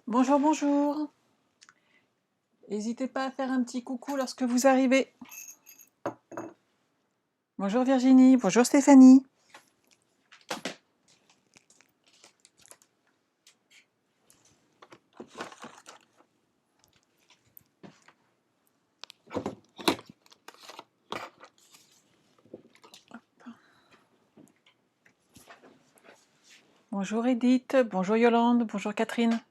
Bonjour, bonjour. N'hésitez pas à faire un petit coucou lorsque vous arrivez. Bonjour Virginie, bonjour Stéphanie. Bonjour Edith, bonjour Yolande, bonjour Catherine.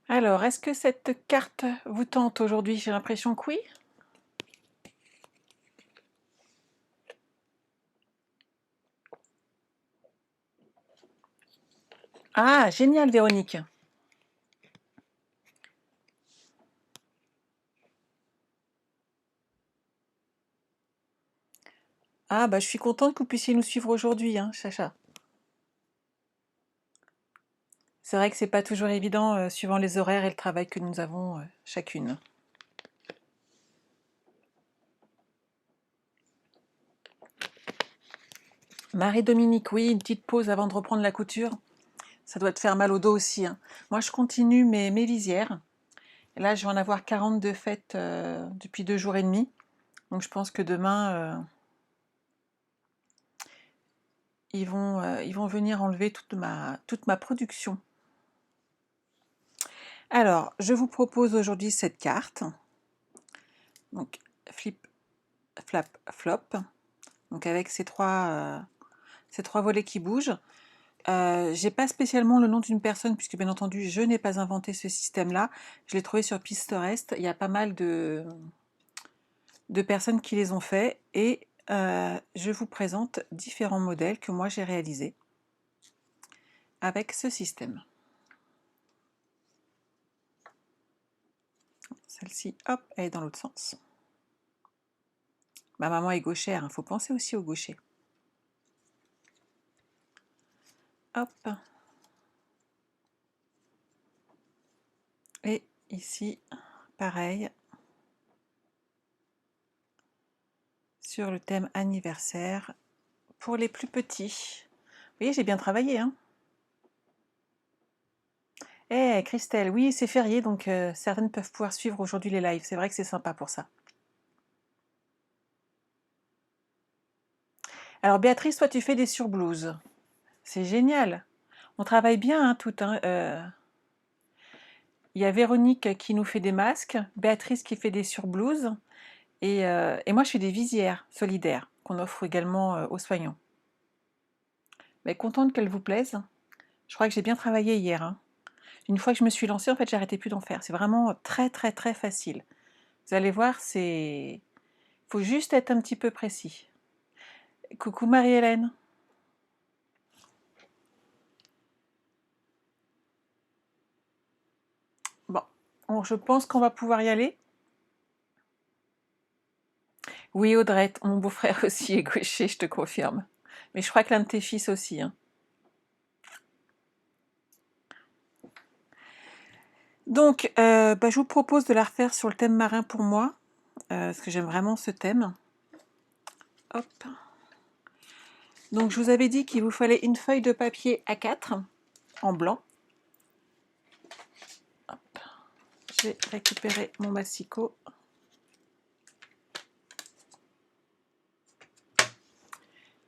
Alors, est-ce que cette carte vous tente aujourd'hui? J'ai l'impression que oui. Ah, génial Véronique. Ah, bah je suis contente que vous puissiez nous suivre aujourd'hui, hein, Chacha. C'est vrai que c'est pas toujours évident suivant les horaires et le travail que nous avons chacune. Marie-Dominique, oui, une petite pause avant de reprendre la couture. Ça doit te faire mal au dos aussi, hein. Moi, je continue mes visières. Et là, je vais en avoir 42 faites depuis 2 jours et demi. Donc, je pense que demain, ils vont venir enlever toute ma production. Alors, je vous propose aujourd'hui cette carte. Donc, flip, flap, flop. Donc, avec ces trois volets qui bougent. J'ai pas spécialement le nom d'une personne, puisque bien entendu, je n'ai pas inventé ce système-là. Je l'ai trouvé sur Pinterest. Il y a pas mal de personnes qui les ont fait. Et je vous présente différents modèles que moi j'ai réalisés avec ce système. Celle-ci, hop, elle est dans l'autre sens. Ma maman est gauchère, il faut penser aussi au gaucher. Hop. Et ici, pareil, sur le thème anniversaire pour les plus petits. Vous voyez, j'ai bien travaillé, hein. Eh, Christelle, oui, c'est férié, donc certaines peuvent pouvoir suivre aujourd'hui les lives. C'est vrai que c'est sympa pour ça. Alors, Béatrice, toi, tu fais des surblouses. C'est génial. On travaille bien, hein, tout. Hein, il y a Véronique qui nous fait des masques, Béatrice qui fait des surblouses, et moi, je fais des visières solidaires qu'on offre également aux soignants. Mais contente qu'elles vous plaisent. Je crois que j'ai bien travaillé hier, hein. Une fois que je me suis lancée, en fait, j'arrêtais plus d'en faire. C'est vraiment très, très, très facile. Vous allez voir, c'est... Il faut juste être un petit peu précis. Coucou Marie-Hélène. Bon, je pense qu'on va pouvoir y aller. Oui, Audrey, mon beau-frère aussi est gaucher, je te confirme. Mais je crois que l'un de tes fils aussi, hein. Donc, je vous propose de la refaire sur le thème marin pour moi, parce que j'aime vraiment ce thème. Hop. Donc, je vous avais dit qu'il vous fallait une feuille de papier A4 en blanc. Hop. J'ai récupéré mon massicot.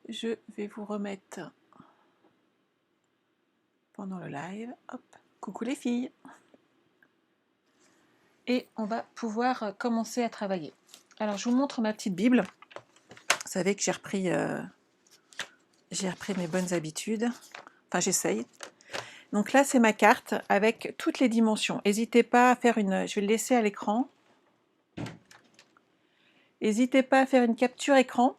Je vais vous remettre pendant le live. Hop. Coucou les filles. Et on va pouvoir commencer à travailler. Alors, je vous montre ma petite Bible. Vous savez que j'ai repris mes bonnes habitudes. Enfin, j'essaye. Donc là, c'est ma carte avec toutes les dimensions. N'hésitez pas à faire une... Je vais le laisser à l'écran. N'hésitez pas à faire une capture écran.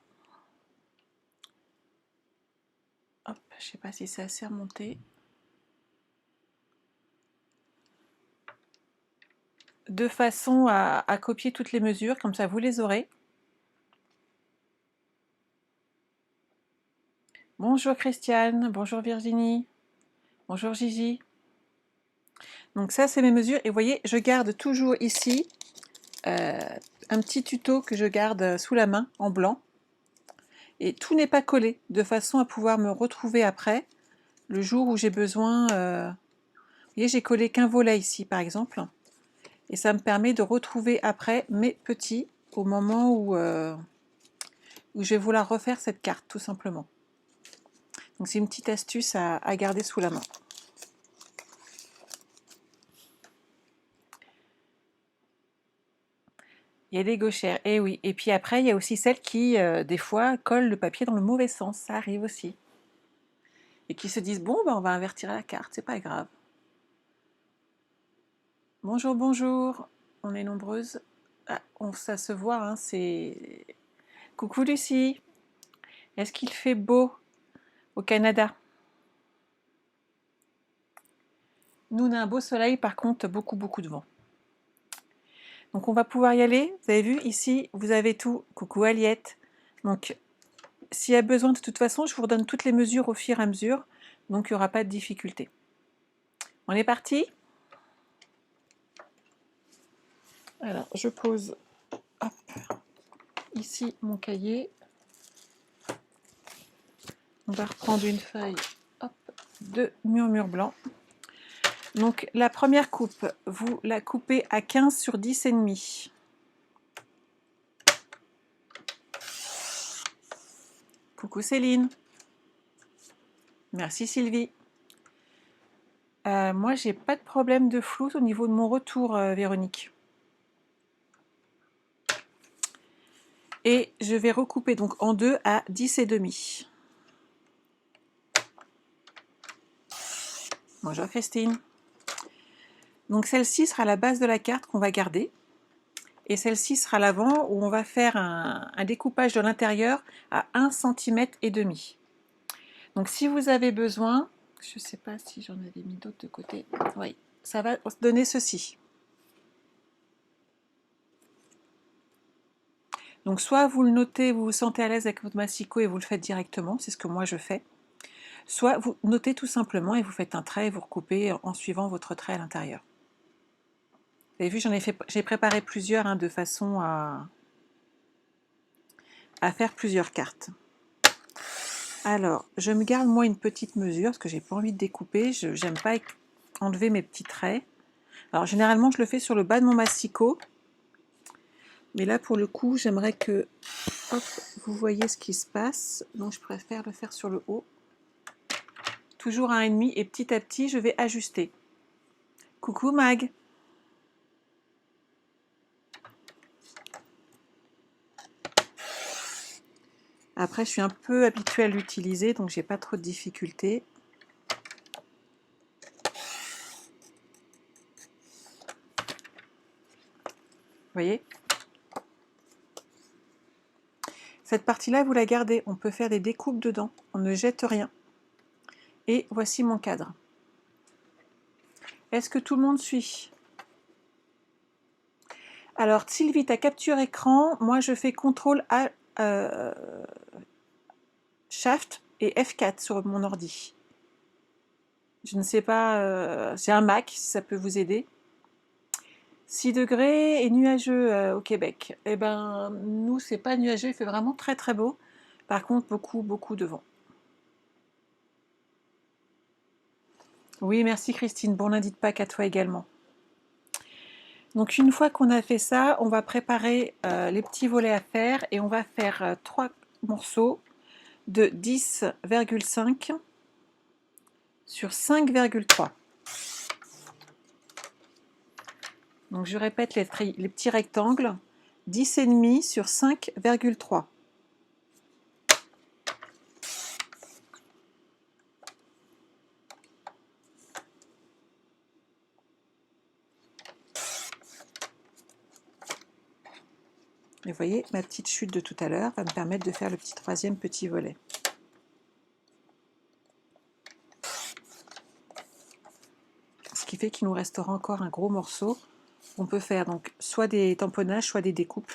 Hop, je ne sais pas si c'est assez remonté. De façon à copier toutes les mesures, comme ça vous les aurez. Bonjour Christiane, bonjour Virginie, bonjour Gigi. Donc ça, c'est mes mesures. Et vous voyez, je garde toujours ici un petit tuto que je garde sous la main en blanc. Et tout n'est pas collé, de façon à pouvoir me retrouver après, le jour où j'ai besoin... Vous voyez, j'ai collé qu'un volet ici, par exemple. Et ça me permet de retrouver après mes petits au moment où je vais vouloir refaire cette carte, tout simplement. Donc c'est une petite astuce à garder sous la main. Il y a des gauchères, et oui. Et puis après, il y a aussi celles qui, des fois, collent le papier dans le mauvais sens. Ça arrive aussi. Et qui se disent, bon, ben, on va invertir la carte, c'est pas grave. Bonjour, bonjour. On est nombreuses. Ah, ça se voit, hein, c'est... Coucou Lucie. Est-ce qu'il fait beau au Canada? Nous, on a un beau soleil, par contre, beaucoup de vent. Donc on va pouvoir y aller. Vous avez vu, ici, vous avez tout. Coucou Aliette. Donc, s'il y a besoin, de toute façon, je vous redonne toutes les mesures au fur et à mesure. Donc, il n'y aura pas de difficulté. On est parti? Alors, je pose hop, ici mon cahier. On va reprendre une feuille hop, de murmure blanc. Donc, la première coupe, vous la coupez à 15 sur 10,5. Coucou Céline. Merci Sylvie. Moi, j'ai pas de problème de flou au niveau de mon retour, Véronique. Et je vais recouper donc en deux à 10,5. Bonjour Christine. Donc celle-ci sera la base de la carte qu'on va garder. Et celle-ci sera l'avant où on va faire un découpage de l'intérieur à 1,5 cm. Donc si vous avez besoin, je ne sais pas si j'en avais mis d'autres de côté. Oui, ça va donner ceci. Donc soit vous le notez, vous vous sentez à l'aise avec votre massicot et vous le faites directement, c'est ce que moi je fais. Soit vous notez tout simplement et vous faites un trait et vous recoupez en suivant votre trait à l'intérieur. Vous avez vu, j'ai préparé plusieurs de façon à faire plusieurs cartes. Alors, je me garde moi une petite mesure parce que j'ai pas envie de découper, j'aime pas enlever mes petits traits. Alors généralement je le fais sur le bas de mon massicot, mais là pour le coup j'aimerais que hop, vous voyez ce qui se passe, donc je préfère le faire sur le haut. Toujours à 1,5 et petit à petit je vais ajuster. Coucou Mag. Après je suis un peu habituée à l'utiliser donc j'ai pas trop de difficultés. Vous voyez? Cette partie-là, vous la gardez. On peut faire des découpes dedans. On ne jette rien. Et voici mon cadre. Est-ce que tout le monde suit? Alors, Sylvie, ta capture écran, moi je fais CTRL A, Shift et F4 sur mon ordi. Je ne sais pas, j'ai un Mac, si ça peut vous aider. 6 degrés et nuageux au Québec. Eh ben, nous, c'est pas nuageux, il fait vraiment très beau. Par contre, beaucoup de vent. Oui, merci Christine. Bon lundi de Pâques à toi également. Donc une fois qu'on a fait ça, on va préparer les petits volets à faire et on va faire 3 morceaux de 10,5 sur 5,3. Donc je répète les petits rectangles, 10,5 sur 5,3. Et vous voyez, ma petite chute de tout à l'heure va me permettre de faire le troisième petit volet. Ce qui fait qu'il nous restera encore un gros morceau. On peut faire donc soit des tamponnages, soit des découpes.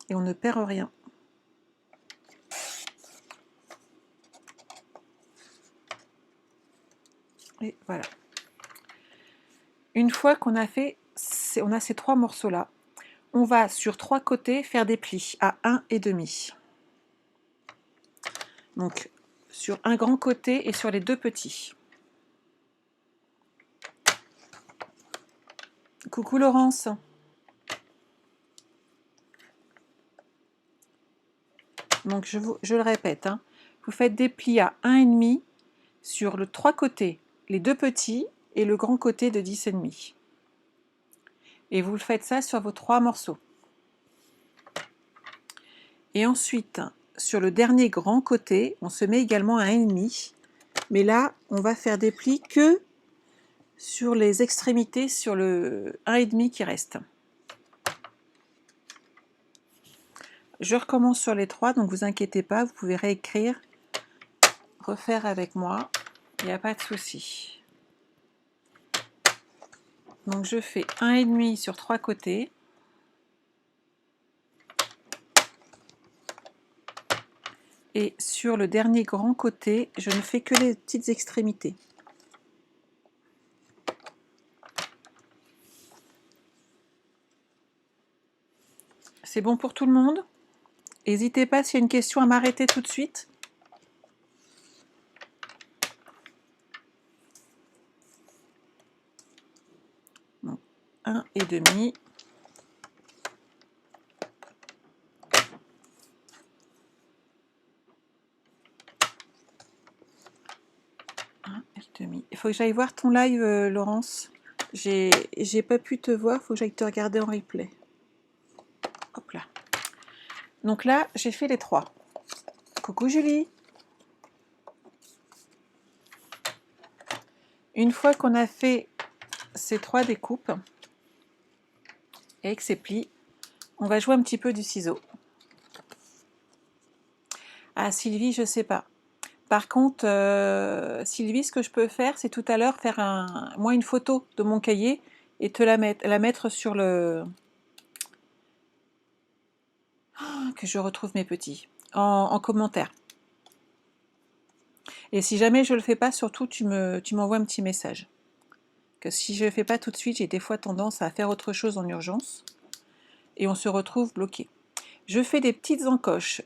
Et on ne perd rien. Et voilà. Une fois qu'on a fait, on a ces 3 morceaux-là, on va sur 3 côtés faire des plis à 1,5. Donc, sur un grand côté et sur les deux petits. Coucou Laurence. Donc, je le répète, hein, vous faites des plis à 1,5 sur le 3 côtés, les deux petits et le grand côté de 10,5. Et vous le faites ça sur vos 3 morceaux. Et ensuite, sur le dernier grand côté, on se met également à 1,5. Mais là, on va faire des plis que sur les extrémités, sur le 1,5 qui reste. Je recommence sur les 3, donc vous inquiétez pas, vous pouvez réécrire, refaire avec moi, il n'y a pas de souci. Donc je fais 1,5 sur 3 côtés. Et sur le dernier grand côté, je ne fais que les petites extrémités. C'est bon pour tout le monde? N'hésitez pas s'il y a une question à m'arrêter tout de suite. Donc, 1,5. Il faut que j'aille voir ton live, Laurence. J'ai pas pu te voir, il faut que j'aille te regarder en replay. Hop là. Donc là, j'ai fait les 3. Coucou Julie. Une fois qu'on a fait ces 3 découpes, et avec ces plis, on va jouer un petit peu du ciseau. Ah Sylvie, je sais pas. Par contre, Sylvie, ce que je peux faire, c'est tout à l'heure faire moi une photo de mon cahier et te la mettre sur le... Oh, que je retrouve mes petits, en commentaire. Et si jamais je le fais pas, surtout tu m'envoies un petit message. Que si je le fais pas tout de suite, j'ai des fois tendance à faire autre chose en urgence et on se retrouve bloqué. Je fais des petites encoches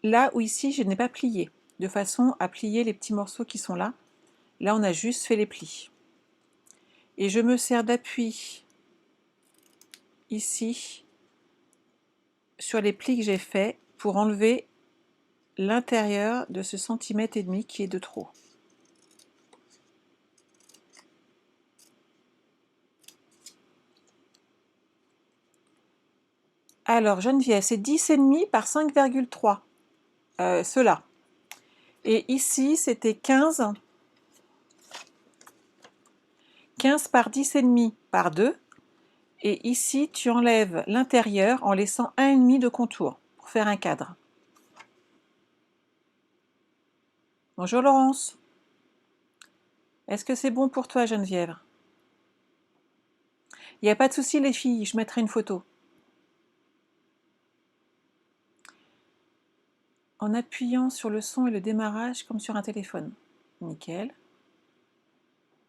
là où ici je n'ai pas plié, de façon à plier les petits morceaux qui sont là. Là on a juste fait les plis. Et je me sers d'appui ici sur les plis que j'ai faits pour enlever l'intérieur de ce 1,5 cm qui est de trop. Alors Geneviève, c'est 10,5 par 5,3. Cela. Et ici, c'était 15 par 10,5 par 2. Et ici, tu enlèves l'intérieur en laissant 1,5 de contour pour faire un cadre. Bonjour Laurence. Est-ce que c'est bon pour toi Geneviève? Il n'y a pas de souci les filles, je mettrai une photo. En appuyant sur le son et le démarrage comme sur un téléphone. Nickel.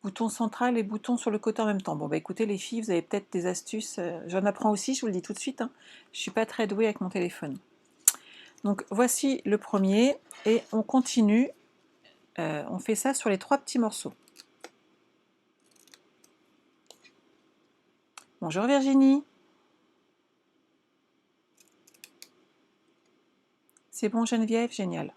Bouton central et bouton sur le côté en même temps. Bon bah écoutez les filles, vous avez peut-être des astuces. J'en apprends aussi, je vous le dis tout de suite. Hein. Je ne suis pas très douée avec mon téléphone. Donc voici le premier et on continue. On fait ça sur les 3 petits morceaux. Bonjour Virginie. C'est bon Geneviève, génial.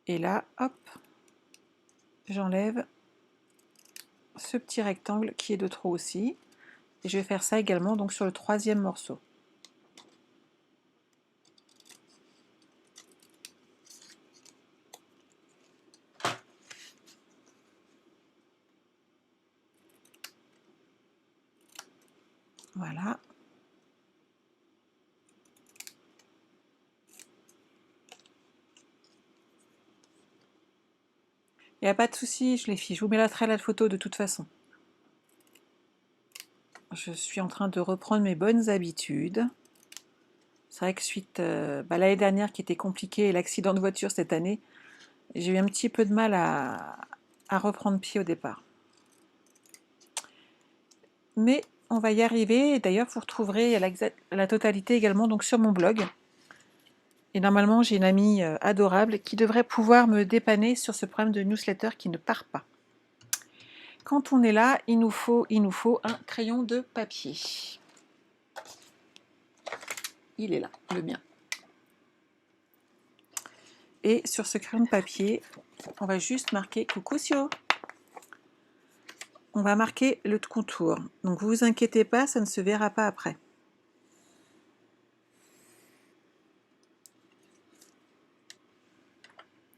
Et là, hop, j'enlève ce petit rectangle qui est de trop aussi. Et je vais faire ça également donc sur le 3e morceau. Voilà. Il n'y a pas de souci, les filles, je vous mettrai la photo de toute façon. Je suis en train de reprendre mes bonnes habitudes. C'est vrai que suite l'année dernière qui était compliquée et l'accident de voiture cette année, j'ai eu un petit peu de mal à reprendre pied au départ. Mais on va y arriver. Et d'ailleurs, vous retrouverez la totalité également donc, sur mon blog. Et normalement, j'ai une amie adorable qui devrait pouvoir me dépanner sur ce problème de newsletter qui ne part pas. Quand on est là, il nous faut un crayon de papier. Il est là, le mien. Et sur ce crayon de papier, on va juste marquer coucou Sio. On va marquer le contour. Donc, vous inquiétez pas, ça ne se verra pas après.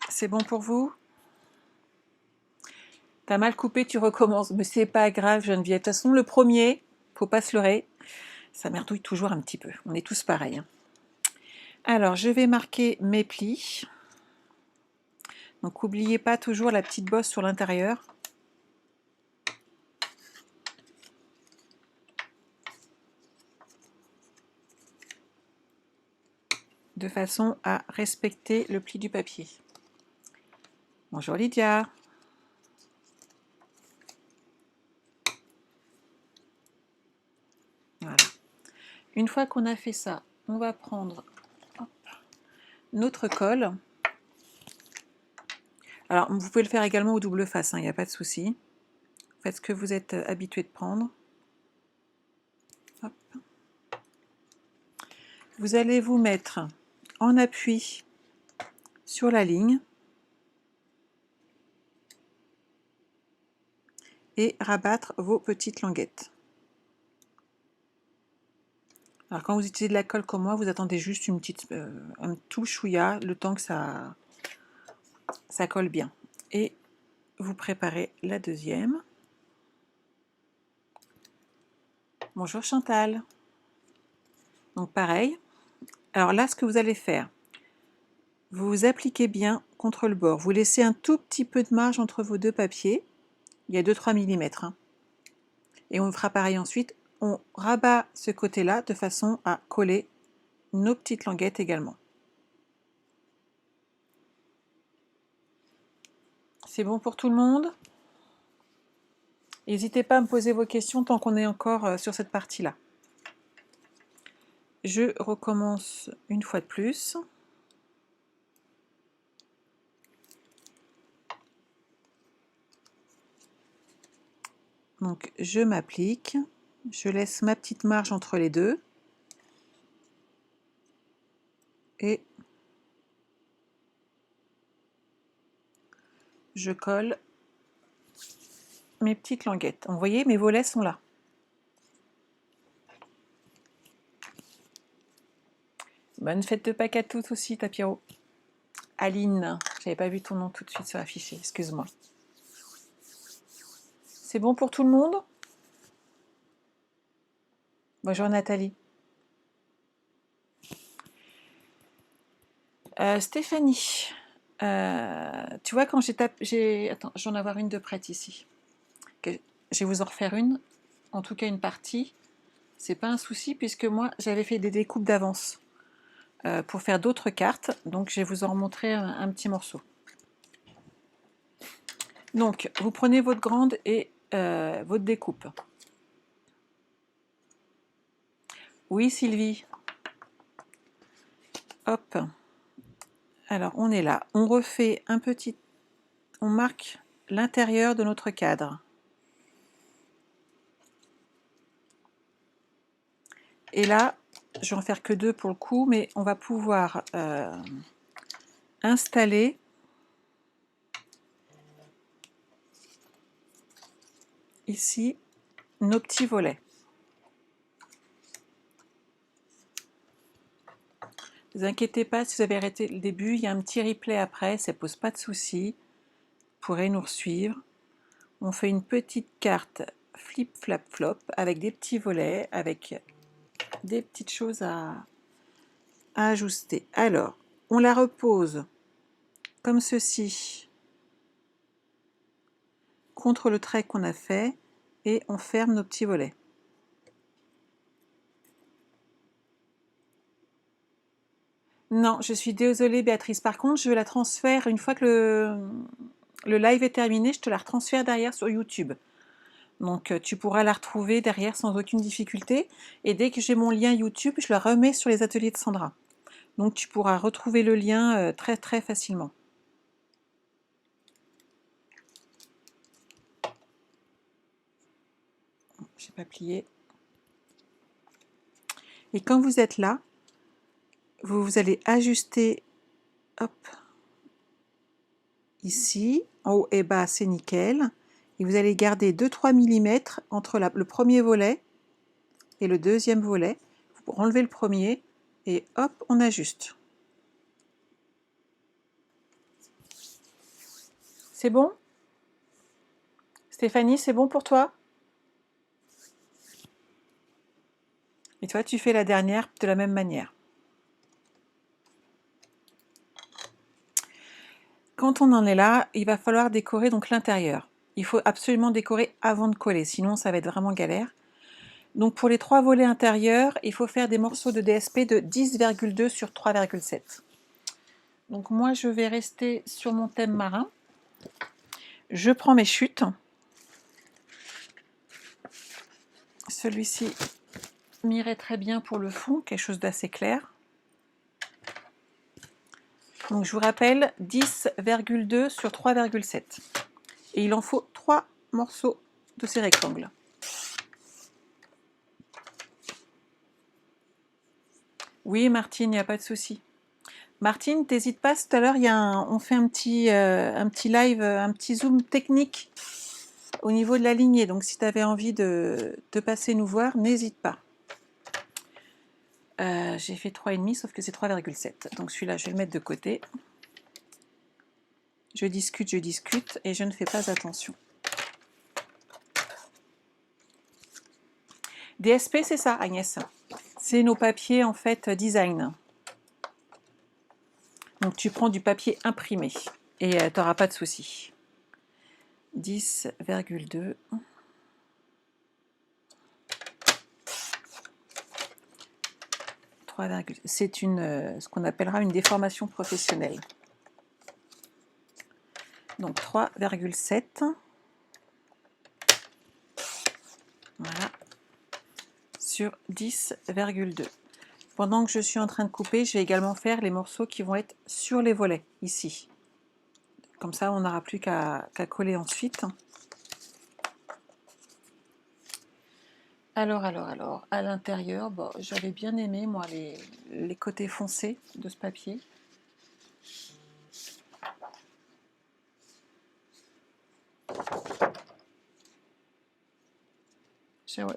C'est bon pour vous? T'as mal coupé, tu recommences. Mais c'est pas grave, Geneviève. De toute façon, le premier, faut pas se leurrer, ça merdouille toujours un petit peu. On est tous pareils. Hein. Alors, je vais marquer mes plis. Donc, n'oubliez pas toujours la petite bosse sur l'intérieur. De façon à respecter le pli du papier. Bonjour Lydia. Voilà. Une fois qu'on a fait ça, on va prendre notre colle. Alors, vous pouvez le faire également au double face, il n'y a pas de souci. Faites ce que vous êtes habitué de prendre. Hop. Vous allez vous mettre en appui sur la ligne et rabattre vos petites languettes. Alors quand vous utilisez de la colle comme moi, vous attendez juste un tout chouïa, le temps que ça colle bien. Et vous préparez la deuxième. Bonjour Chantal. Donc pareil. Alors là, ce que vous allez faire, vous vous appliquez bien contre le bord. Vous laissez un tout petit peu de marge entre vos deux papiers. Il y a 2-3 mm. Hein. Et on fera pareil ensuite. On rabat ce côté-là de façon à coller nos petites languettes également. C'est bon pour tout le monde? N'hésitez pas à me poser vos questions tant qu'on est encore sur cette partie-là. Je recommence une fois de plus. Donc je m'applique, je laisse ma petite marge entre les deux et je colle mes petites languettes. Vous voyez, mes volets sont là. Bonne fête de Pâques à toutes aussi, Tapiro. Aline, j'avais pas vu ton nom tout de suite sur l'affiché, excuse-moi. C'est bon pour tout le monde? Bonjour Nathalie. Stéphanie, tu vois quand Attends, je vais en avoir une de prête ici. Je vais vous en refaire une, en tout cas une partie. C'est pas un souci puisque moi j'avais fait des découpes d'avance pour faire d'autres cartes. Donc je vais vous en remontrer un petit morceau. Donc vous prenez votre grande et votre découpe. Oui Sylvie. Hop. Alors on est là. On refait un petit... On marque l'intérieur de notre cadre. Et là, je vais en faire que 2 pour le coup, mais on va pouvoir installer ici nos petits volets. Ne vous inquiétez pas si vous avez arrêté le début, il y a un petit replay après, ça ne pose pas de soucis. Vous pourrez nous suivre. On fait une petite carte flip flap flop avec des petits volets, avec des petites choses à ajuster. Alors, on la repose comme ceci contre le trait qu'on a fait et on ferme nos petits volets. Non, je suis désolée Béatrice. Par contre, je la transfère une fois que le live est terminé, je te la retransfère derrière sur YouTube. Donc tu pourras la retrouver derrière sans aucune difficulté. Et dès que j'ai mon lien YouTube, je la remets sur les ateliers de Sandra. Donc tu pourras retrouver le lien très très facilement. Je n'ai pas plié. Et quand vous êtes là, vous allez ajuster, hop, ici, en haut et bas, c'est nickel. Et vous allez garder 2-3 mm entre le premier volet et le deuxième volet. Pour enlever le premier, et hop, on ajuste. C'est bon? Stéphanie, c'est bon pour toi? Et toi, tu fais la dernière de la même manière. Quand on en est là, il va falloir décorer donc l'intérieur. Il faut absolument décorer avant de coller, sinon ça va être vraiment galère. Donc pour les 3 volets intérieurs, il faut faire des morceaux de DSP de 10,2 sur 3,7. Donc moi je vais rester sur mon thème marin. Je prends mes chutes. Celui-ci m'irait très bien pour le fond, quelque chose d'assez clair. Donc je vous rappelle 10,2 sur 3,7. Et il en faut 3 morceaux de ces rectangles. Oui Martine, il n'y a pas de souci. Martine, t'hésites pas, tout à l'heure on fait un petit live, un petit zoom technique au niveau de la lignée. Donc si tu avais envie de passer nous voir, n'hésite pas. J'ai fait 3,5 sauf que c'est 3,7. Donc celui-là, je vais le mettre de côté. Je discute et je ne fais pas attention. DSP, c'est ça, Agnès. C'est nos papiers, en fait, design. Donc, tu prends du papier imprimé et tu n'auras pas de souci. 10,2. C'est ce qu'on appellera une déformation professionnelle. Donc, 3,7. Voilà. Sur 10,2. Pendant que je suis en train de couper, je vais également faire les morceaux qui vont être sur les volets, ici. Comme ça, on n'aura plus qu'à coller ensuite. Alors, à l'intérieur, bon, j'avais bien aimé, moi, les côtés foncés de ce papier.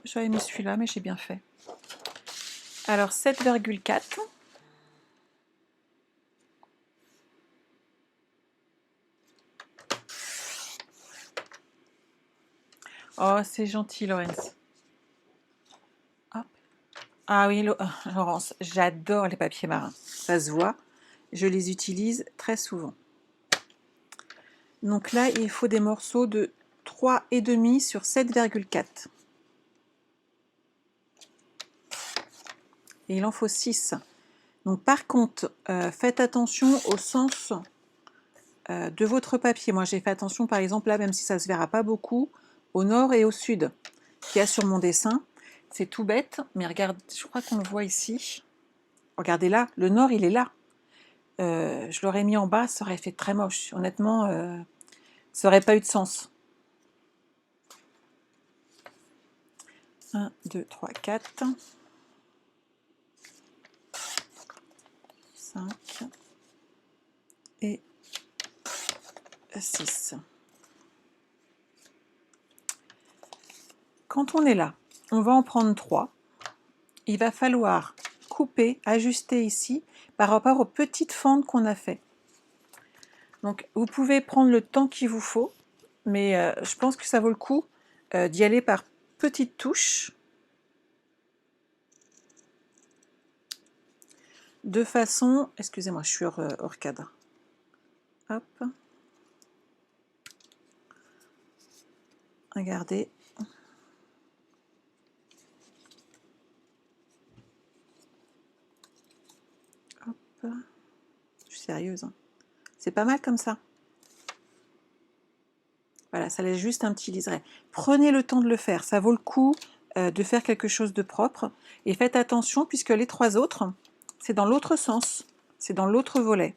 J'avais mis celui-là, mais j'ai bien fait. Alors, 7,4. Oh, c'est gentil, Laurence. Hop. Ah oui, Laurence, j'adore les papiers marins. Ça se voit. Je les utilise très souvent. Donc là, il faut des morceaux de 3,5 sur 7,4. Et il en faut 6. Donc par contre, faites attention au sens de votre papier. Moi, j'ai fait attention, par exemple, là, même si ça ne se verra pas beaucoup, au nord et au sud, qu'il y a sur mon dessin. C'est tout bête, mais regarde, je crois qu'on le voit ici. Regardez là, le nord, il est là. Je l'aurais mis en bas, ça aurait fait très moche. Honnêtement, ça n'aurait pas eu de sens. 1, 2, 3, 4. 5 et 6. Quand on est là, on va en prendre 3. Il va falloir couper, ajuster ici par rapport aux petites fentes qu'on a fait. Donc vous pouvez prendre le temps qu'il vous faut, mais je pense que ça vaut le coup d'y aller par petites touches, de façon, excusez-moi, je suis hors cadre. Hop. Regardez. Hop. Je suis sérieuse. Hein. C'est pas mal comme ça. Voilà, ça laisse juste un petit liseré. Prenez le temps de le faire, ça vaut le coup de faire quelque chose de propre. Et faites attention, puisque les 3 autres, c'est dans l'autre sens, c'est dans l'autre volet.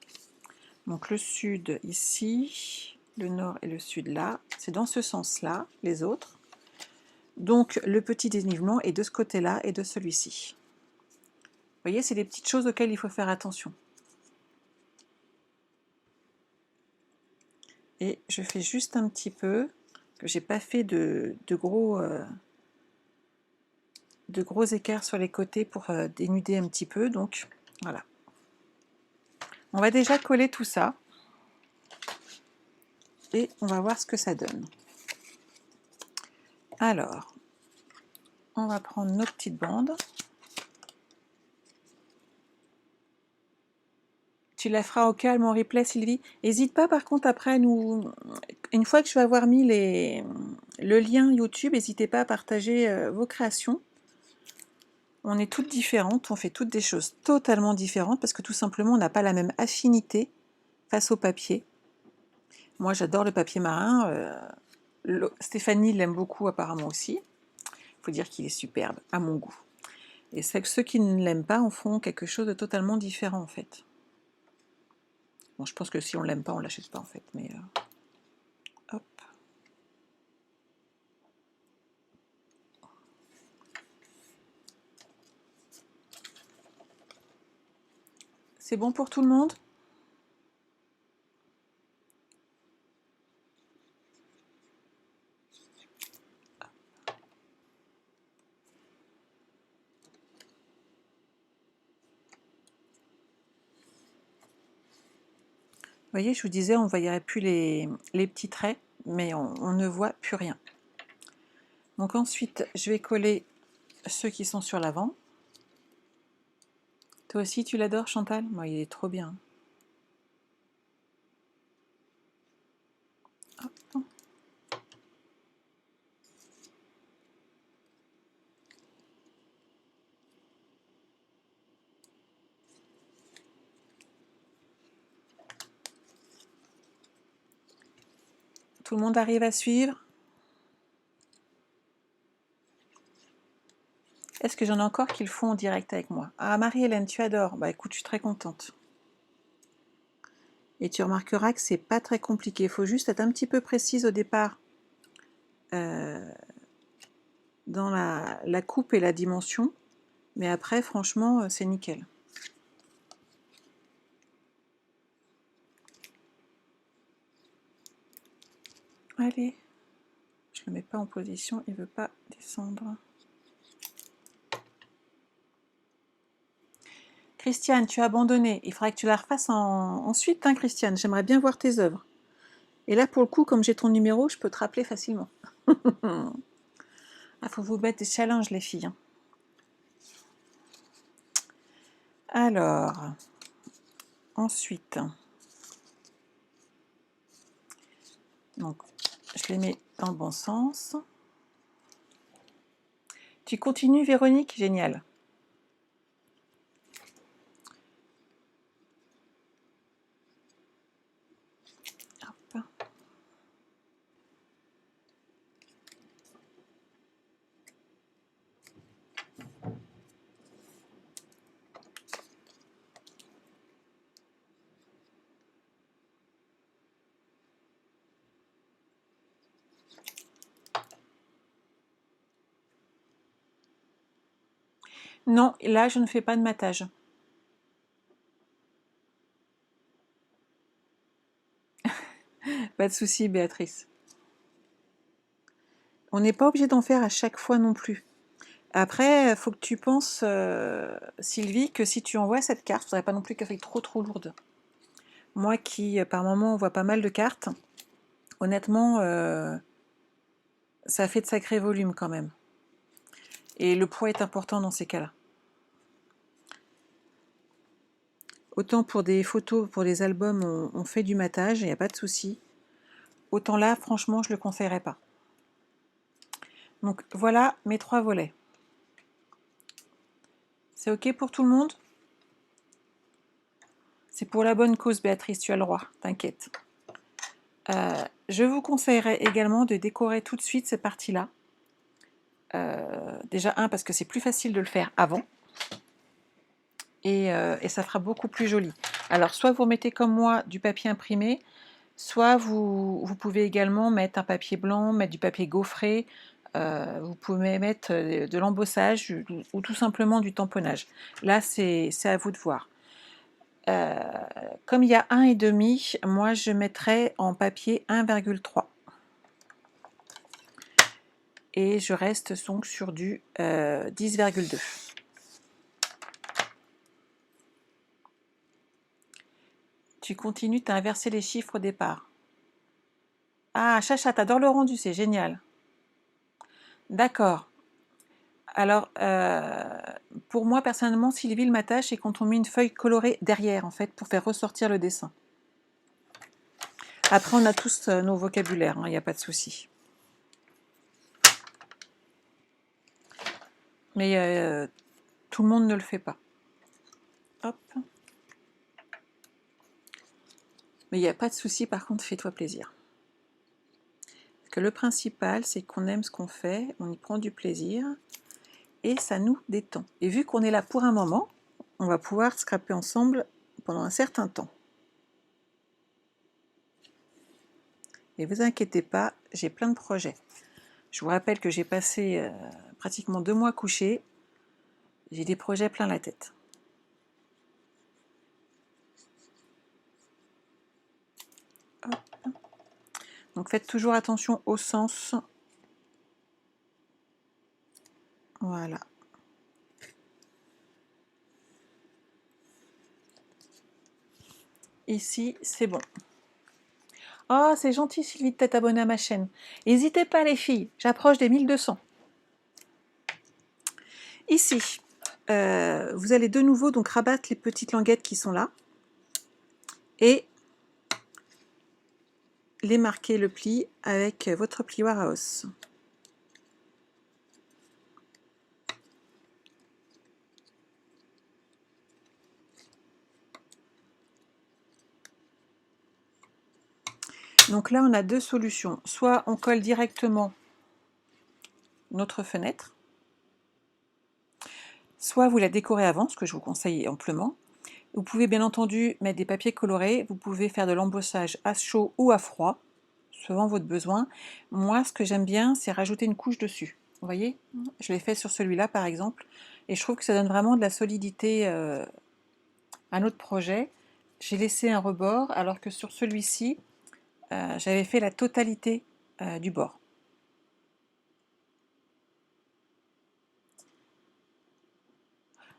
Donc le sud ici, le nord et le sud là, c'est dans ce sens-là, les autres. Donc le petit dénivellement est de ce côté-là et de celui-ci. Vous voyez, c'est des petites choses auxquelles il faut faire attention. Et je fais juste un petit peu, que j'ai pas fait de gros écarts sur les côtés pour dénuder un petit peu, donc voilà. On va déjà coller tout ça et on va voir ce que ça donne. Alors, on va prendre nos petites bandes. Tu la feras au calme en replay, Sylvie. N'hésite pas par contre après à nous... Une fois que je vais avoir mis le lien YouTube, n'hésitez pas à partager vos créations. On est toutes différentes, on fait toutes des choses totalement différentes parce que tout simplement on n'a pas la même affinité face au papier. Moi j'adore le papier marin, Stéphanie l'aime beaucoup apparemment aussi. Il faut dire qu'il est superbe à mon goût. Et c'est que ceux qui ne l'aiment pas en font quelque chose de totalement différent en fait. Bon, je pense que si on l'aime pas, on l'achète pas en fait, mais hop. C'est bon pour tout le monde? Vous voyez, je vous disais, on ne voyerait plus les petits traits, mais on ne voit plus rien. Donc ensuite, je vais coller ceux qui sont sur l'avant. Toi aussi, tu l'adores, Chantal? Moi, il est trop bien. Hop. Tout le monde arrive à suivre? Est-ce que j'en ai encore qui le font en direct avec moi? Ah, Marie-Hélène, tu adores. Bah écoute, je suis très contente. Et tu remarqueras que c'est pas très compliqué. Il faut juste être un petit peu précise au départ dans la coupe et la dimension. Mais après, franchement, c'est nickel. Allez. Je ne le mets pas en position, il ne veut pas descendre. Christiane, tu as abandonné. Il faudrait que tu la refasses ensuite, hein, Christiane. J'aimerais bien voir tes œuvres. Et là, pour le coup, comme j'ai ton numéro, je peux te rappeler facilement. Il faut vous mettre des challenges, les filles. Alors, ensuite, donc, je les mets dans le bon sens. Tu continues, Véronique? Génial. Hop. Non, là, je ne fais pas de matage. Pas de souci, Béatrice. On n'est pas obligé d'en faire à chaque fois non plus. Après, il faut que tu penses, Sylvie, que si tu envoies cette carte, il ne faudrait pas non plus qu'elle soit trop lourde. Moi qui, par moment, envoie pas mal de cartes, honnêtement, ça fait de sacrés volumes quand même. Et le poids est important dans ces cas-là. Autant pour des photos, pour des albums, on fait du matage, il n'y a pas de souci. Autant là, franchement, je ne le conseillerais pas. Donc voilà mes 3 volets. C'est OK pour tout le monde? C'est pour la bonne cause, Béatrice, tu as le droit, t'inquiète. Je vous conseillerais également de décorer tout de suite cette partie-là. Déjà, parce que c'est plus facile de le faire avant. Et ça fera beaucoup plus joli. Alors, soit vous mettez comme moi du papier imprimé, soit vous pouvez également mettre un papier blanc, mettre du papier gaufré, vous pouvez mettre de l'embossage ou tout simplement du tamponnage. Là, c'est à vous de voir. Comme il y a 1,5, moi je mettrais en papier 1,3. Et je reste donc sur du 10,2. Tu continues, tu as inversé les chiffres au départ. Ah, Chacha, t'adores le rendu, c'est génial. D'accord. Alors, pour moi, personnellement, Sylvie, le matage, c'est quand on met une feuille colorée derrière, en fait, pour faire ressortir le dessin. Après, on a tous nos vocabulaires, il n'y a pas de souci. Mais tout le monde ne le fait pas. Hop. Mais il n'y a pas de souci, par contre, fais-toi plaisir. Parce que le principal, c'est qu'on aime ce qu'on fait, on y prend du plaisir, et ça nous détend. Et vu qu'on est là pour un moment, on va pouvoir scraper ensemble pendant un certain temps. Et vous inquiétez pas, j'ai plein de projets. Je vous rappelle que j'ai passé pratiquement 2 mois couchée. J'ai des projets plein la tête. Hop. Donc faites toujours attention au sens. Voilà. Ici, c'est bon. Oh, c'est gentil Sylvie de t'être abonnée à ma chaîne. N'hésitez pas les filles, j'approche des 1200. Ici, vous allez de nouveau donc rabattre les petites languettes qui sont là et les marquer le pli avec votre plioir à os. Donc là, on a deux solutions. Soit on colle directement notre fenêtre, soit vous la décorez avant, ce que je vous conseille amplement. Vous pouvez bien entendu mettre des papiers colorés, vous pouvez faire de l'embossage à chaud ou à froid, selon votre besoin. Moi, ce que j'aime bien, c'est rajouter une couche dessus. Vous voyez, je l'ai fait sur celui-là par exemple, et je trouve que ça donne vraiment de la solidité à notre projet. J'ai laissé un rebord, alors que sur celui-ci, j'avais fait la totalité du bord.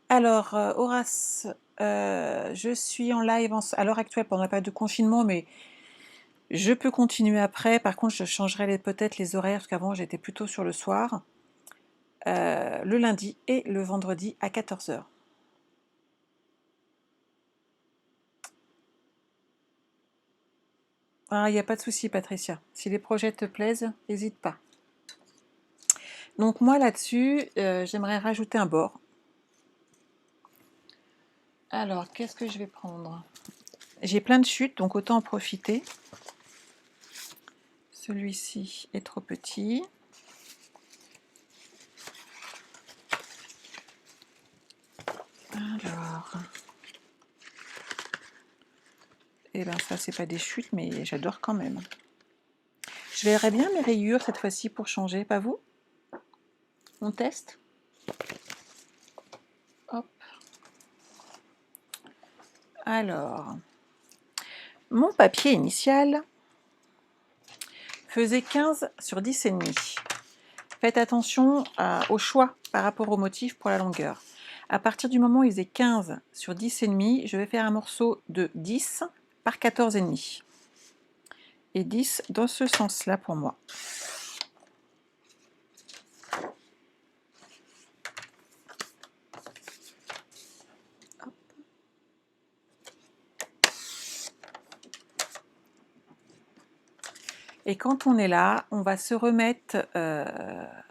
Alors, Horace, je suis en live à l'heure actuelle pendant la période de confinement, mais je peux continuer après. Par contre, je changerai peut-être les horaires, parce qu'avant, j'étais plutôt sur le soir, le lundi et le vendredi à 14 h. Ah, il n'y a pas de souci, Patricia. Si les projets te plaisent, n'hésite pas. Donc moi, là-dessus, j'aimerais rajouter un bord. Alors, qu'est-ce que je vais prendre? J'ai plein de chutes, donc autant en profiter. Celui-ci est trop petit. Alors, et ben ça c'est pas des chutes, mais j'adore quand même. Je verrais bien mes rayures cette fois-ci pour changer, pas vous? On teste? Hop. Alors, mon papier initial faisait 15 sur 10,5. Faites attention au choix par rapport au motif pour la longueur. À partir du moment où il faisait 15 sur 10,5, je vais faire un morceau de 10 par 14,5. Et 10 dans ce sens-là pour moi. Et quand on est là, on va se remettre à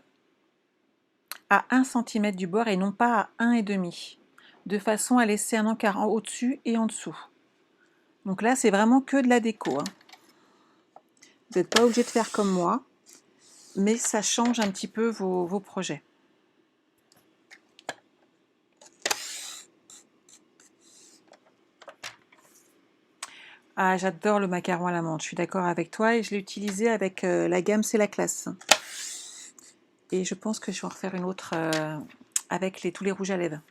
1 cm du bord et non pas à 1,5, de façon à laisser un encart au-dessus et en dessous. Donc là, c'est vraiment que de la déco, hein. Vous n'êtes pas obligé de faire comme moi, mais ça change un petit peu vos projets. Ah, j'adore le macaron à la menthe, je suis d'accord avec toi, et je l'ai utilisé avec la gamme C'est la classe. Et je pense que je vais en refaire une autre avec tous les rouges à lèvres.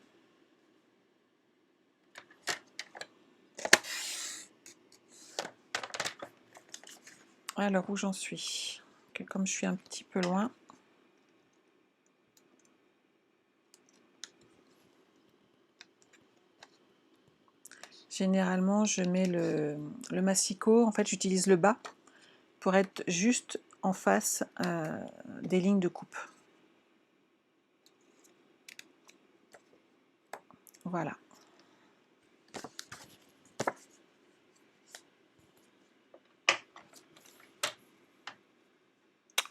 Alors, où j'en suis? Comme je suis un petit peu loin. Généralement, je mets le massicot, en fait, j'utilise le bas pour être juste en face des lignes de coupe. Voilà.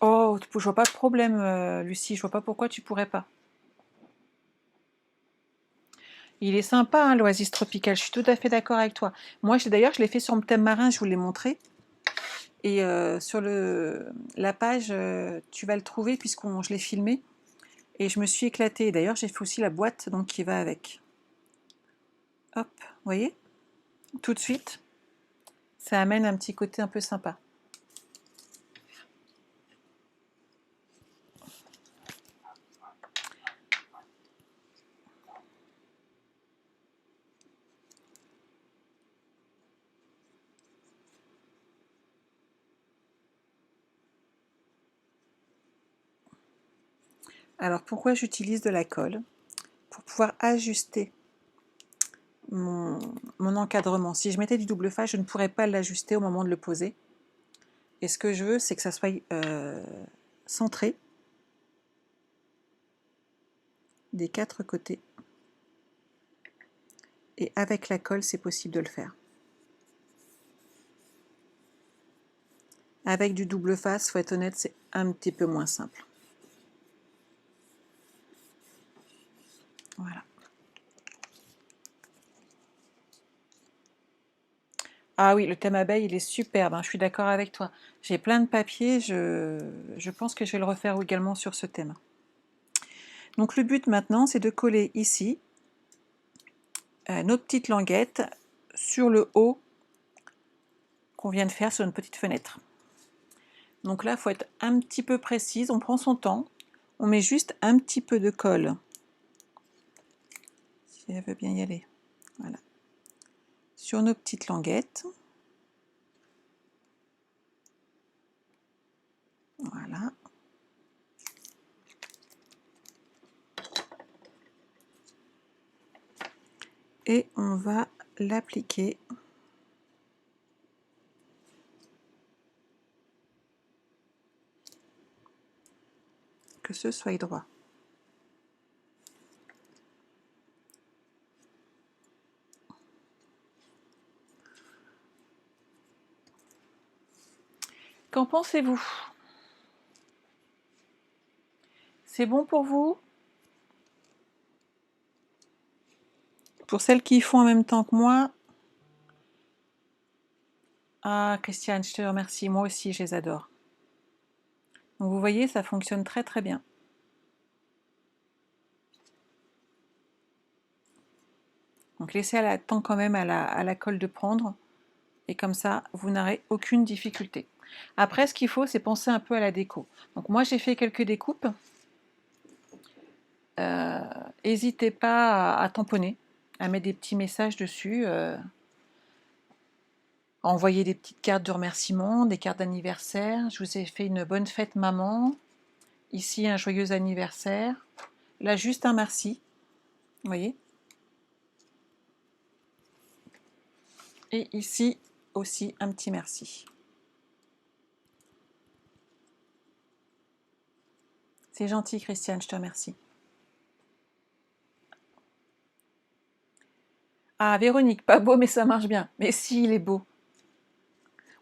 Oh, je vois pas de problème, Lucie, je vois pas pourquoi tu pourrais pas. Il est sympa, hein, l'oasis tropicale, je suis tout à fait d'accord avec toi. Moi, d'ailleurs, je l'ai fait sur le thème marin, je vous l'ai montré. Et sur la page, tu vas le trouver puisque je l'ai filmé. Et je me suis éclatée. D'ailleurs, j'ai fait aussi la boîte donc, qui va avec. Hop, vous voyez? Tout de suite, ça amène un petit côté un peu sympa. Alors, pourquoi j'utilise de la colle? Pour pouvoir ajuster mon encadrement. Si je mettais du double face, je ne pourrais pas l'ajuster au moment de le poser. Et ce que je veux, c'est que ça soit centré des 4 côtés. Et avec la colle, c'est possible de le faire. Avec du double face, faut être honnête, c'est un petit peu moins simple. Voilà. Ah oui, le thème abeille, il est superbe, hein, je suis d'accord avec toi. J'ai plein de papiers, je pense que je vais le refaire également sur ce thème. Donc le but maintenant, c'est de coller ici nos petites languettes sur le haut qu'on vient de faire sur une petite fenêtre. Donc là, il faut être un petit peu précise, on prend son temps, on met juste un petit peu de colle, si elle veut bien y aller. Voilà. Sur nos petites languettes. Voilà. Et on va l'appliquer que ce soit droit. Qu'en pensez-vous? C'est bon pour vous? Pour celles qui font en même temps que moi, ah Christiane, je te remercie, moi aussi je les adore. Donc vous voyez, ça fonctionne très très bien. Donc laissez le temps quand même à la colle de prendre, et comme ça, vous n'aurez aucune difficulté. Après, ce qu'il faut, c'est penser un peu à la déco. Donc moi, j'ai fait quelques découpes. N'hésitez pas à tamponner, à mettre des petits messages dessus, à envoyer des petites cartes de remerciement, des cartes d'anniversaire. Je vous ai fait une bonne fête maman. Ici, un joyeux anniversaire. Là, juste un merci. Vous voyez? Et ici aussi un petit merci. C'est gentil, Christiane, je te remercie. Ah, Véronique, pas beau, mais ça marche bien. Mais si, il est beau.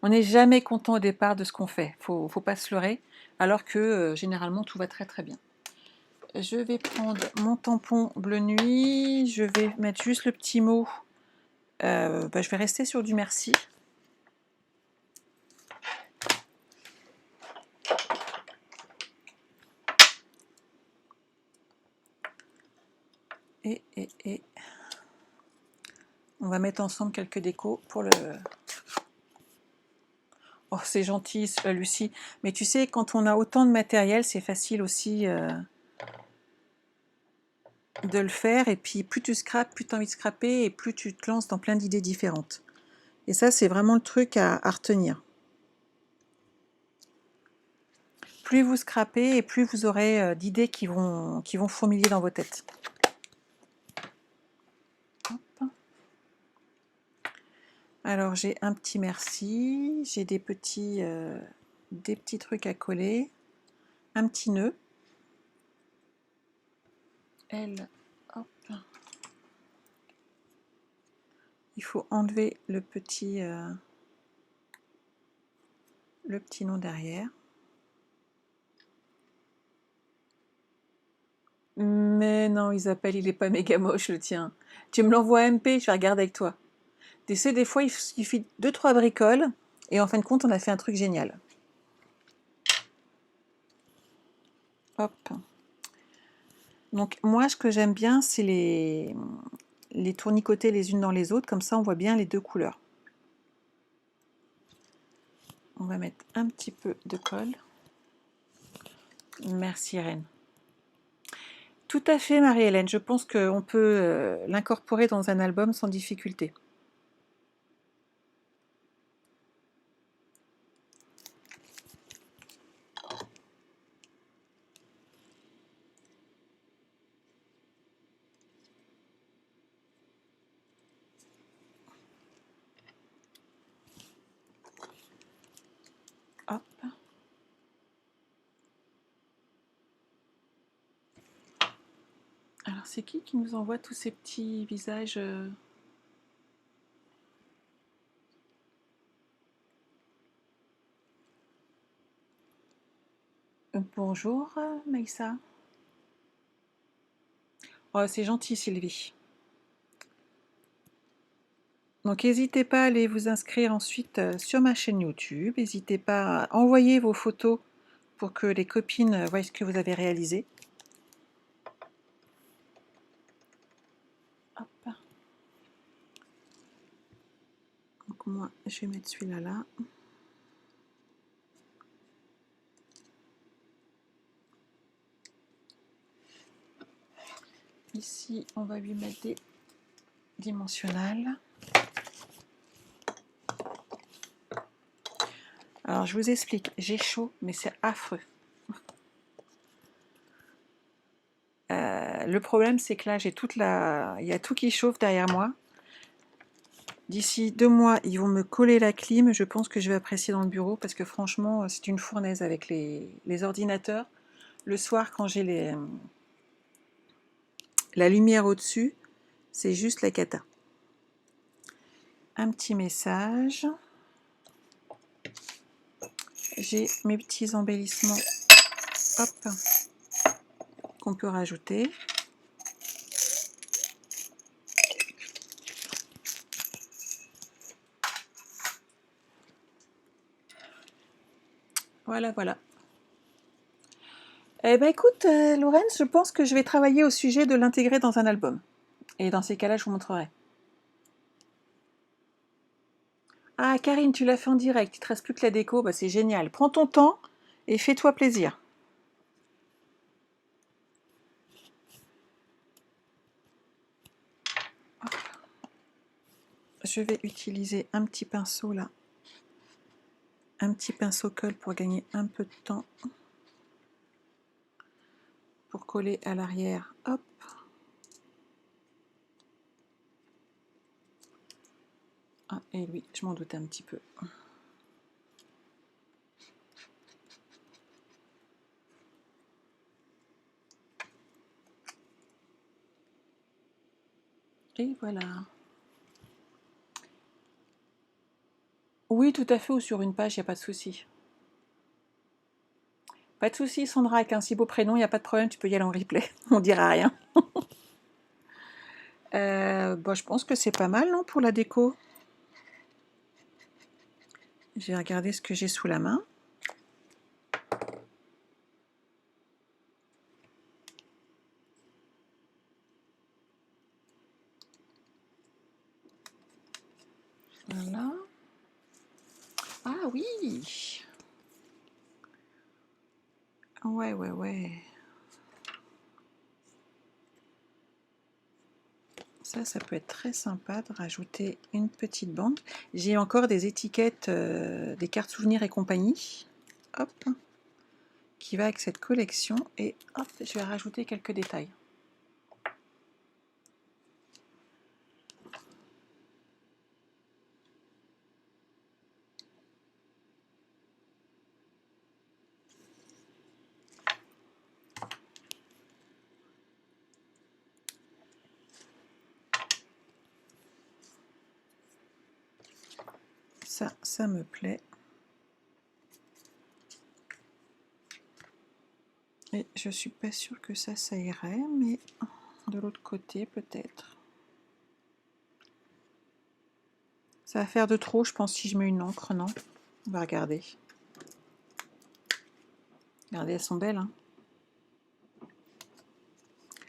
On n'est jamais content au départ de ce qu'on fait. Faut pas se leurrer. Alors que généralement, tout va très très bien. Je vais prendre mon tampon bleu nuit. Je vais mettre juste le petit mot. Je vais rester sur du merci. Et on va mettre ensemble quelques décos pour le... Oh, c'est gentil, Lucie. Mais tu sais, quand on a autant de matériel, c'est facile aussi de le faire. Et puis, plus tu scrapes, plus tu as envie de scraper et plus tu te lances dans plein d'idées différentes. Et ça, c'est vraiment le truc à retenir. Plus vous scrapez et plus vous aurez d'idées qui vont fourmiller dans vos têtes. Hop. Alors, j'ai un petit merci. J'ai des petits trucs à coller. Un petit nœud. Elle, hop. Il faut enlever le petit nom derrière. Mais non, Isabelle, il est pas méga moche le tien. Tu me l'envoies MP, je vais regarder avec toi. Tu sais, des fois, il suffit 2-3 bricoles et en fin de compte, on a fait un truc génial. Hop. Donc moi, ce que j'aime bien, c'est les tournicoter les unes dans les autres, comme ça on voit bien les deux couleurs. On va mettre un petit peu de colle. Merci Irène. Tout à fait Marie-Hélène, je pense qu'on peut l'incorporer dans un album sans difficulté. Hop. Alors c'est qui nous envoie tous ces petits visages Bonjour Maïssa. Oh, c'est gentil Sylvie. Donc n'hésitez pas à aller vous inscrire ensuite sur ma chaîne YouTube. N'hésitez pas à envoyer vos photos pour que les copines voient ce que vous avez réalisé. Hop. Donc moi, je vais mettre celui-là là. Ici, on va lui mettre des dimensionnels. Alors, je vous explique. J'ai chaud, mais c'est affreux. Le problème, c'est que là, j'ai il y a tout qui chauffe derrière moi. D'ici 2 mois, ils vont me coller la clim. Je pense que je vais apprécier dans le bureau parce que franchement, c'est une fournaise avec les ordinateurs. Le soir, quand j'ai la lumière au-dessus, c'est juste la cata. Un petit message. J'ai mes petits embellissements, hop, qu'on peut rajouter. Voilà, voilà. Eh ben écoute, Laurence, je pense que je vais travailler au sujet de l'intégrer dans un album. Et dans ces cas-là, je vous montrerai. Ah, Karine, tu l'as fait en direct, il te reste plus que la déco, bah, c'est génial. Prends ton temps et fais-toi plaisir. Hop. Je vais utiliser un petit pinceau là. Un petit pinceau colle pour gagner un peu de temps. Pour coller à l'arrière, hop. Ah, et oui, je m'en doutais un petit peu. Et voilà. Oui, tout à fait, ou sur une page, il n'y a pas de souci. Pas de souci, Sandra, avec un si beau prénom, il n'y a pas de problème, tu peux y aller en replay, on dira rien. Je pense que c'est pas mal, non, pour la déco. Je vais regarder ce que j'ai sous la main. Ouais, ouais, ouais. Ça peut être très sympa de rajouter une petite bande. J'ai encore des étiquettes, des cartes souvenirs et compagnie. Hop, qui va avec cette collection. Et hop, je vais rajouter quelques détails. Ça me plaît. Et je suis pas sûre que ça irait, mais de l'autre côté peut-être. Ça va faire de trop, je pense, si je mets une encre, non? On va regarder. Regardez, elles sont belles, hein.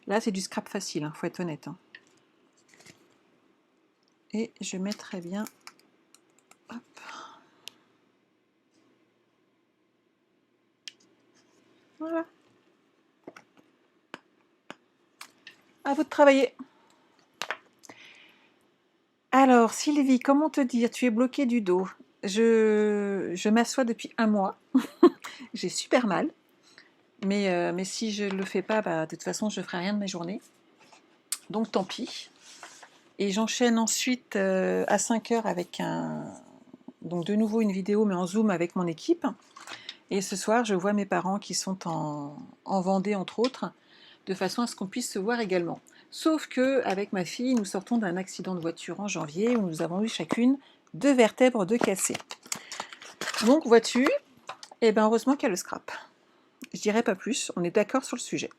Là, c'est du scrap facile, hein, faut être honnête, hein. Et je mettrai bien... Hop. Voilà. À vous de travailler. Alors, Sylvie, comment te dire? Tu es bloquée du dos. Je m'assois depuis un mois. J'ai super mal. Mais si je ne le fais pas, bah, de toute façon, je ne ferai rien de mes journées. Donc, tant pis. Et j'enchaîne ensuite à 5 heures avec donc de nouveau une vidéo, mais en Zoom avec mon équipe. Et ce soir, je vois mes parents qui sont en Vendée, entre autres, de façon à ce qu'on puisse se voir également. Sauf que avec ma fille, nous sortons d'un accident de voiture en janvier où nous avons eu chacune 2 vertèbres de cassées. Donc, vois-tu, eh ben heureusement qu'il y a le scrap. Je dirais pas plus, on est d'accord sur le sujet.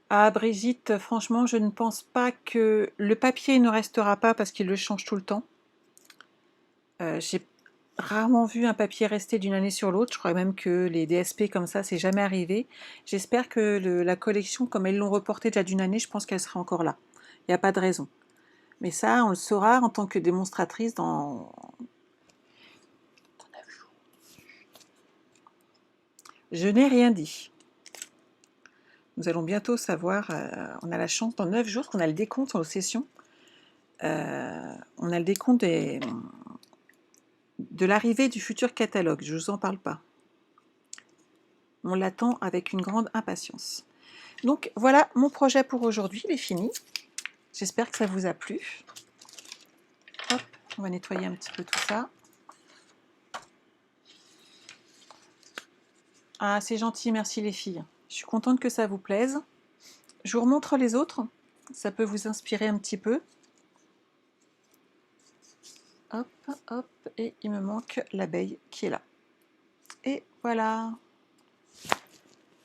Ah, Brigitte, franchement, je ne pense pas que le papier ne restera pas parce qu'il le change tout le temps. J'ai rarement vu un papier rester d'une année sur l'autre. Je crois même que les DSP comme ça, c'est jamais arrivé. J'espère que la collection, comme elles l'ont reportée déjà d'une année, je pense qu'elle sera encore là. Il n'y a pas de raison. Mais ça, on le saura en tant que démonstratrice dans 9 jours. Je n'ai rien dit. Nous allons bientôt savoir, on a la chance dans 9 jours qu'on a le décompte sur nos sessions. On a le décompte de l'arrivée du futur catalogue, je ne vous en parle pas. On l'attend avec une grande impatience. Donc voilà, mon projet pour aujourd'hui, il est fini. J'espère que ça vous a plu. Hop, on va nettoyer un petit peu tout ça. Ah, c'est gentil, merci les filles. Je suis contente que ça vous plaise. Je vous remontre les autres, ça peut vous inspirer un petit peu. Hop, hop, et il me manque l'abeille qui est là. Et voilà.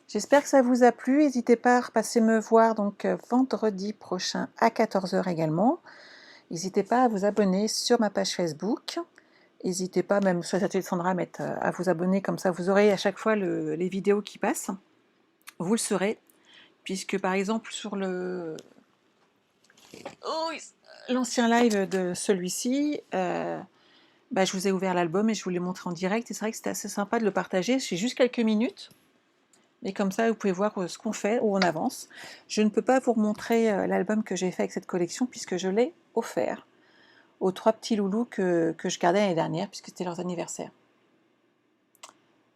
J'espère que ça vous a plu. N'hésitez pas à repasser me voir donc vendredi prochain à 14 h également. N'hésitez pas à vous abonner sur ma page Facebook. N'hésitez pas, même sur Atelier de Sandra, à vous abonner, comme ça vous aurez à chaque fois les vidéos qui passent. Vous le saurez, puisque par exemple sur l'ancien live de celui-ci, je vous ai ouvert l'album et je vous l'ai montré en direct. Et c'est vrai que c'était assez sympa de le partager. C'est juste quelques minutes. Et comme ça, vous pouvez voir ce qu'on fait, où on avance. Je ne peux pas vous remontrer l'album que j'ai fait avec cette collection, puisque je l'ai offert aux 3 petits loulous que je gardais l'année dernière, puisque c'était leurs anniversaires.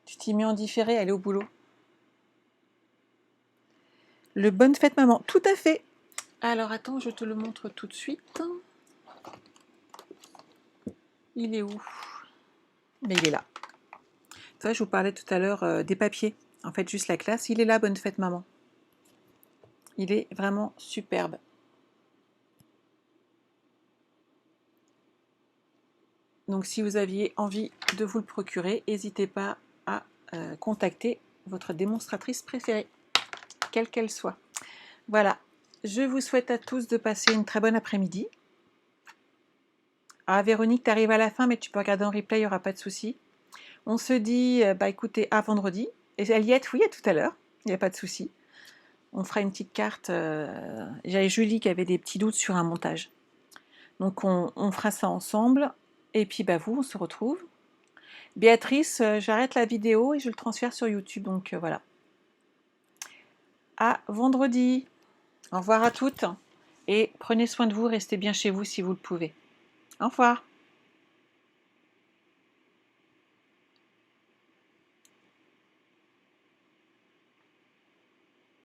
Tu t'y mets en différé, aller au boulot. Le bonne fête maman, tout à fait. Alors attends, je te le montre tout de suite. Il est où? Mais il est là. Tu vois, je vous parlais tout à l'heure des papiers. En fait, juste la classe. Il est là, bonne fête maman. Il est vraiment superbe. Donc si vous aviez envie de vous le procurer, n'hésitez pas à contacter votre démonstratrice préférée, quelle qu'elle soit. Voilà, je vous souhaite à tous de passer une très bonne après-midi. Ah Véronique, tu arrives à la fin, mais tu peux regarder en replay, il n'y aura pas de souci. On se dit, écoutez, à vendredi. Et Aliette, oui, à tout à l'heure, il n'y a pas de souci. On fera une petite carte. J'avais Julie qui avait des petits doutes sur un montage. Donc on fera ça ensemble. Et puis vous, on se retrouve Béatrice, j'arrête la vidéo et je le transfère sur YouTube, donc voilà. À vendredi. Au revoir à toutes et prenez soin de vous, restez bien chez vous si vous le pouvez. Au revoir.